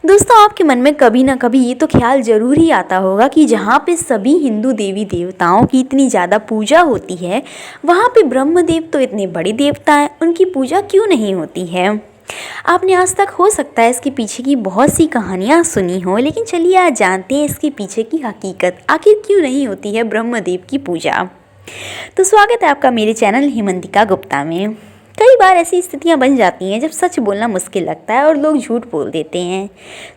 दोस्तों, आपके मन में कभी ना कभी ये तो ख्याल ज़रूर ही आता होगा कि जहाँ पे सभी हिंदू देवी देवताओं की इतनी ज़्यादा पूजा होती है, वहाँ पे ब्रह्मदेव तो इतने बड़े देवता हैं, उनकी पूजा क्यों नहीं होती है। आपने आज तक हो सकता है इसके पीछे की बहुत सी कहानियाँ सुनी हो, लेकिन चलिए आज जानते हैं इसके पीछे की हकीकत, आखिर क्यों नहीं होती है ब्रह्मदेव की पूजा। तो स्वागत है आपका मेरे चैनल हेमंतिका गुप्ता में। कई बार ऐसी स्थितियां बन जाती हैं जब सच बोलना मुश्किल लगता है और लोग झूठ बोल देते हैं।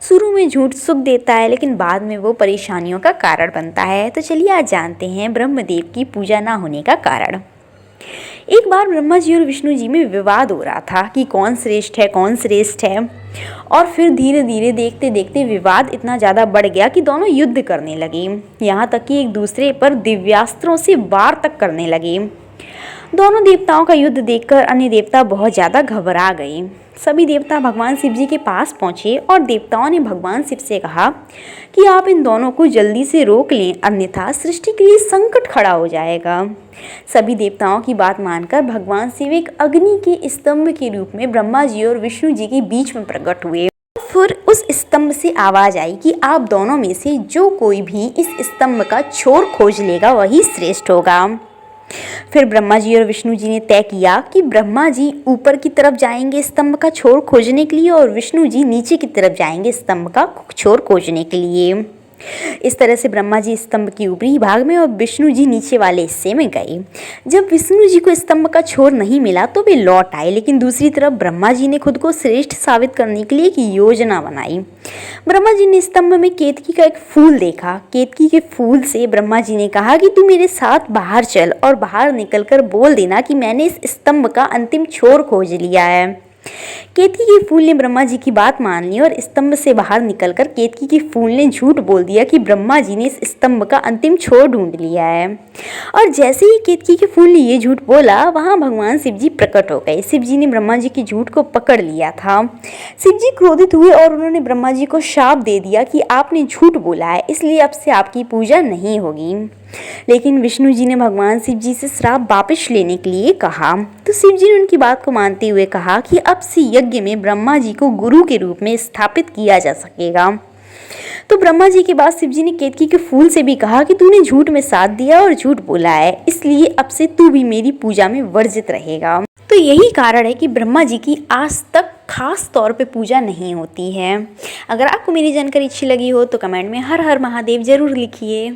शुरू में झूठ सुख देता है, लेकिन बाद में वो परेशानियों का कारण बनता है। तो चलिए आज जानते हैं ब्रह्मदेव की पूजा ना होने का कारण। एक बार ब्रह्मा जी और विष्णु जी में विवाद हो रहा था कि कौन श्रेष्ठ है। और फिर धीरे धीरे देखते देखते विवाद इतना ज़्यादा बढ़ गया कि दोनों युद्ध करने लगे। यहाँ तक कि एक दूसरे पर दिव्यास्त्रों से वार तक करने लगे। दोनों देवताओं का युद्ध देखकर अन्य देवता बहुत ज़्यादा घबरा गए। सभी देवता भगवान शिव जी के पास पहुँचे और देवताओं ने भगवान शिव से कहा कि आप इन दोनों को जल्दी से रोक लें, अन्यथा सृष्टि के लिए संकट खड़ा हो जाएगा। सभी देवताओं की बात मानकर भगवान शिव एक अग्नि के स्तंभ के रूप में ब्रह्मा जी और विष्णु जी के बीच में प्रकट हुए। फिर उस स्तंभ से आवाज़ आई कि आप दोनों में से जो कोई भी इस स्तंभ का छोर खोज लेगा वही श्रेष्ठ होगा। फिर ब्रह्मा जी और विष्णु जी ने तय किया कि ब्रह्मा जी ऊपर की तरफ जाएंगे स्तंभ का छोर खोजने के लिए और विष्णु जी नीचे की तरफ जाएंगे स्तंभ का छोर खोजने के लिए। इस तरह से ब्रह्मा जी स्तंभ के ऊपरी भाग में और विष्णु जी नीचे वाले हिस्से में गए। जब विष्णु जी को स्तंभ का छोर नहीं मिला तो वे लौट आए, लेकिन दूसरी तरफ ब्रह्मा जी ने खुद को श्रेष्ठ साबित करने के लिए एक योजना बनाई। ब्रह्मा जी ने स्तंभ में केतकी का एक फूल देखा। केतकी के फूल से ब्रह्मा जी ने कहा कि तू मेरे साथ बाहर चल और बाहर निकलकर बोल देना कि मैंने इस स्तंभ का अंतिम छोर खोज लिया है। केतकी के फूल ने ब्रह्मा जी की बात मान ली और स्तंभ से बाहर निकलकर केतकी के फूल ने झूठ बोल दिया कि ब्रह्मा जी ने इस स्तंभ का अंतिम छोर ढूंढ लिया है। और जैसे ही केतकी के फूल ने ये झूठ बोला, वहाँ भगवान शिव जी प्रकट हो गए। शिव जी ने ब्रह्मा जी के झूठ को पकड़ लिया था। शिव जी क्रोधित हुए और उन्होंने ब्रह्मा जी को शाप दे दिया कि आपने झूठ बोला है, इसलिए अब से आपकी पूजा नहीं होगी। लेकिन विष्णु जी ने भगवान शिव जी से श्राप वापस लेने के लिए कहा। तो शिव जी ने उनकी बात को मानते हुए कहा कि अब से यज्ञ में ब्रह्मा जी को गुरु के रूप में स्थापित किया जा सकेगा। तो ब्रह्मा जी के बाद शिव जी ने केतकी के फूल से भी कहा कि तूने झूठ में साथ दिया और झूठ बोला है, इसलिए अब से तू भी मेरी पूजा में वर्जित रहेगा। तो यही कारण है कि ब्रह्मा जी की आज तक खास तौर पे पूजा नहीं होती है। अगर आपको मेरी जानकारी अच्छी लगी हो तो कमेंट में हर हर महादेव जरूर लिखिए।